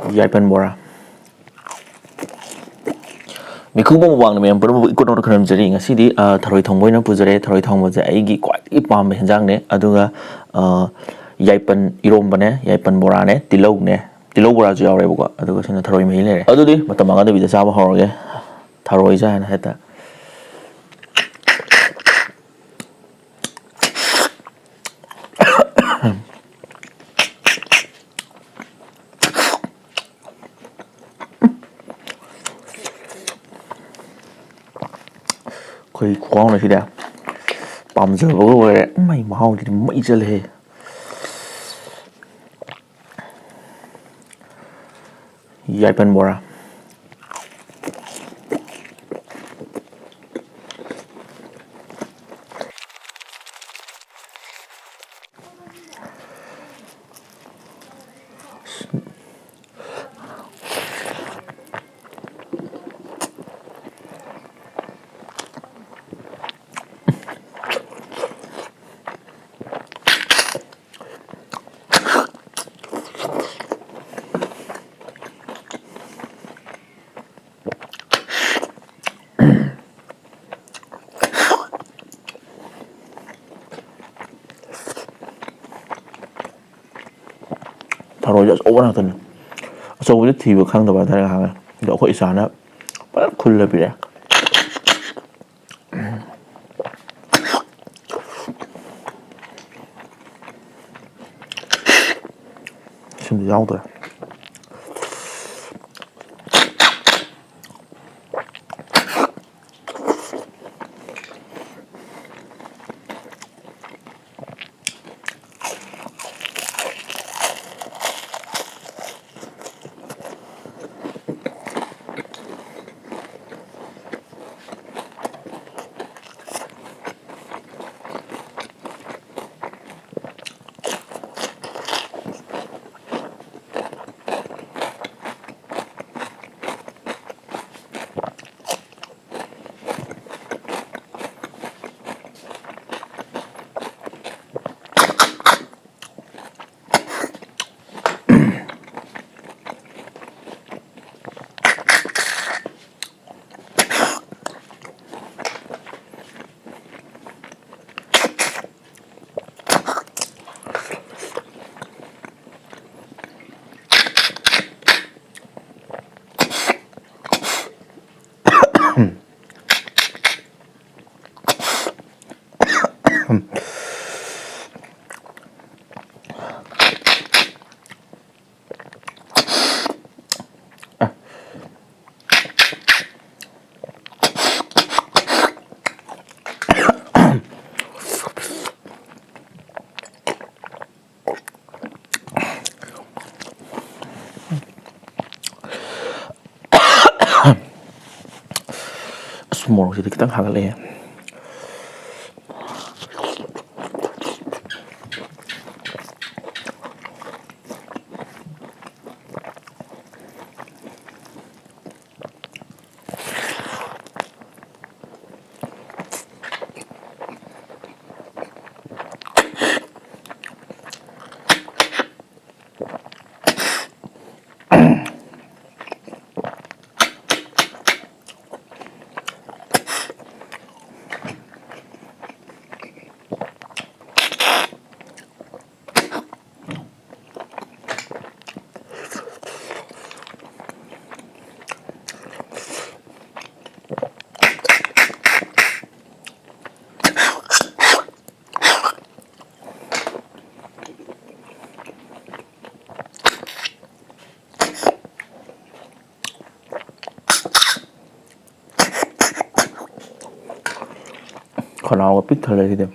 Yaipan bora Mikuba wang me puru ikut orang kena jadi ngasi di tharoi thongboy na pujare tharoi thongbo je aigi kwai ipam henjang ne aduga yaipan irom bane yaipan bora ne tilau bora ju yaure buka aduga sina tharoi mai le adudi matam anga de chaba horoge tharoi ja na heta Koi kuang na sida pamjaba go re mai mahau di mai chal he Yaipan bora tharoi over na tan so with the thiba khang da ba da ha do khoi sana pa khul la bi sim yao da Semua jadi kita hal le khonau pít thale đi dem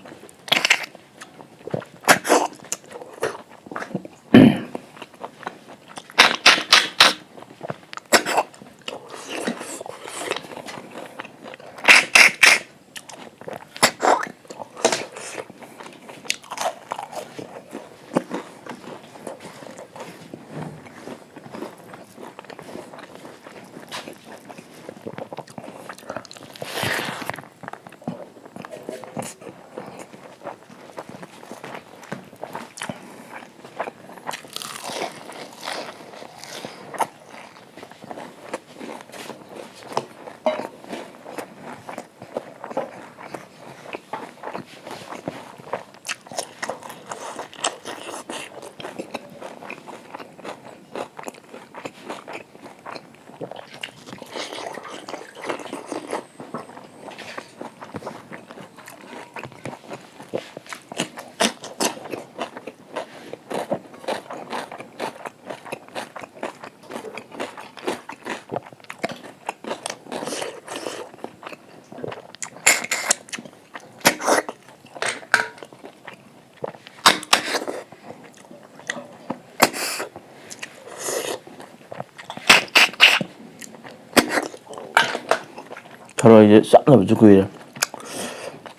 ꯊꯔꯣꯏꯁꯦ ꯆꯥꯅꯕꯁꯨ ꯀꯨꯏꯔꯦ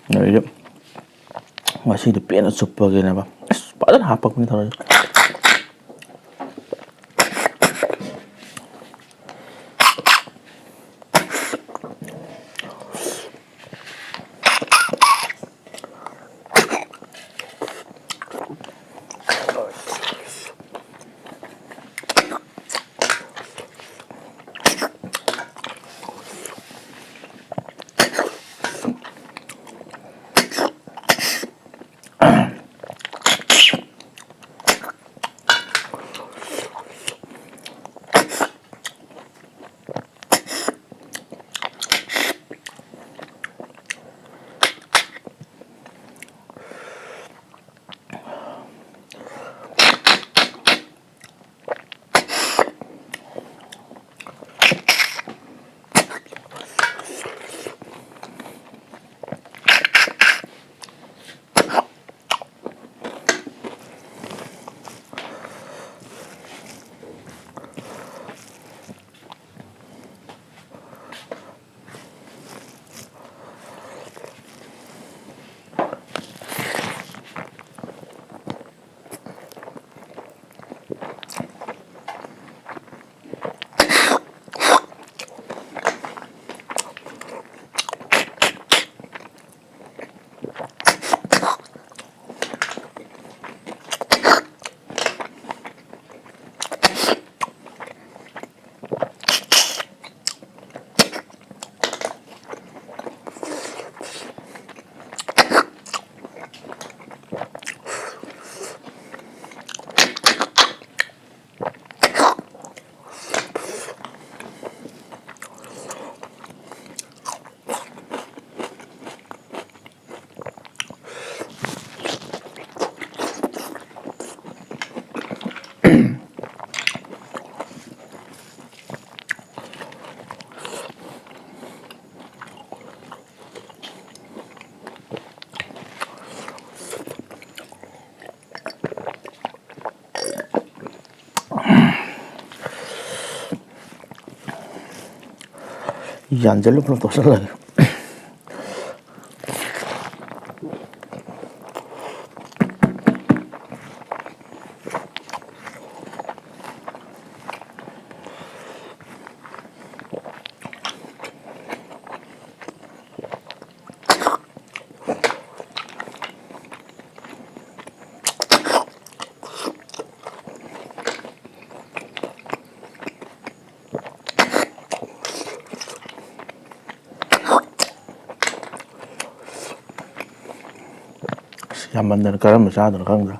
ꯑꯗꯩꯗꯤ ꯉꯁꯤꯗꯤ ꯄꯦꯟꯅ ꯆꯨꯞꯄꯒꯦꯅꯦꯕ ꯑꯁ ꯐꯖꯅ ꯍꯥꯞꯄꯛꯄꯅꯤ ꯊꯔꯣꯏꯁꯦ ꯌꯥꯟꯁꯤꯜꯂ ꯄꯨꯂꯞ ꯇꯣꯠꯁꯤꯜꯂꯒꯦ ꯌꯥꯝꯃꯟꯗꯅ ꯀꯔꯝꯕ ꯆꯥꯗꯣꯏꯅꯣ ꯈꯪꯗ꯭ꯔꯦ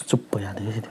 ꯆꯨꯞꯄ ꯌꯥꯗꯦ ꯁꯤꯗꯤ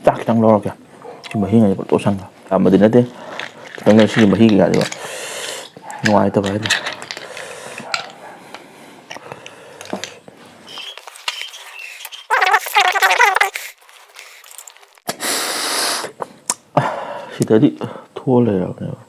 ꯆꯥꯛ ꯈꯤꯇꯪ ꯂꯧꯔꯛꯀꯦ ꯁꯤ ꯃꯍꯤꯉꯩꯁꯦ ꯄꯨꯂꯞ ꯇꯣꯠꯁꯟꯒ ꯌꯥꯝꯕꯗꯤ ꯅꯠꯇꯦ ꯈꯤꯇꯪ ꯂꯩ ꯁꯤꯒꯤ ꯃꯍꯤ ꯀꯩꯀꯥꯗꯤꯕ ꯅꯨꯡꯉꯥꯏꯇꯕ ꯍꯥꯏꯇꯥꯔꯦ ꯁꯤꯗꯗꯤ ꯊꯣꯛꯑ ꯂꯩꯔꯕꯅꯦꯕ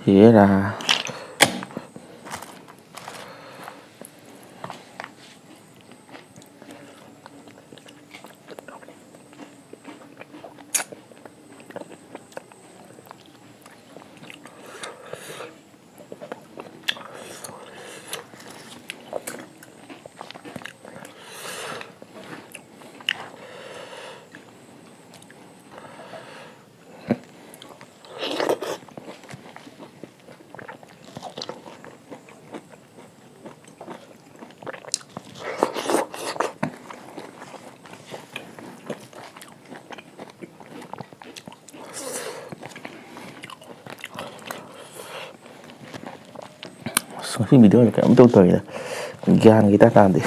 Hera. Masih video kayak betul tuh ya. Jangan kita nanti.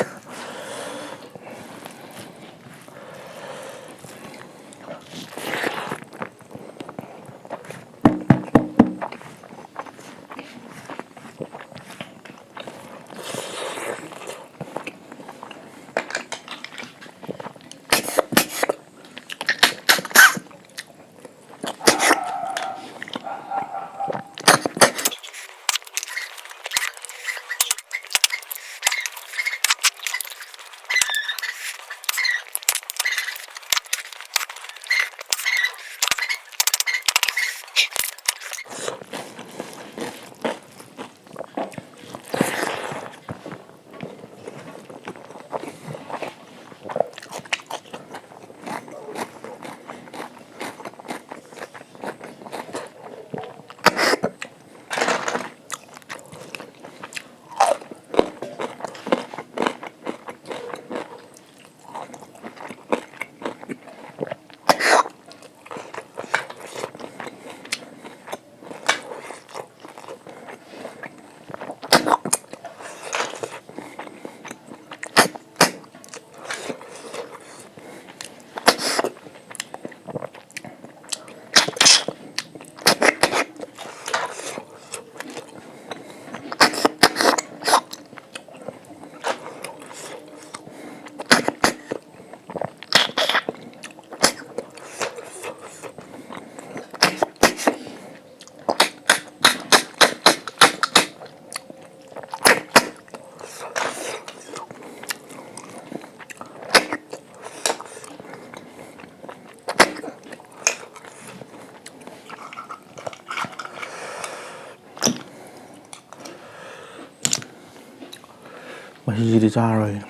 Masih jadi cara ya.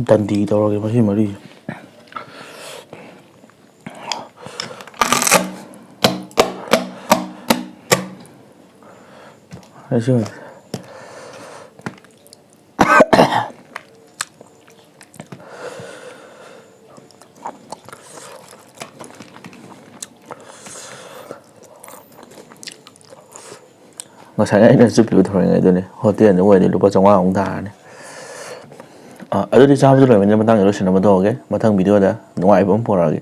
ꯗꯟꯗꯤ ꯇꯧꯔꯒꯦ ꯃꯁꯤ ꯃꯔꯤꯁꯦ ꯑꯁꯤ Ngасai aina chupli thori ngai dune hotel ni wadi lupa 500 ong thar ne adudi cham ju loi matang yo sin ma doge matang video da nuai bom porage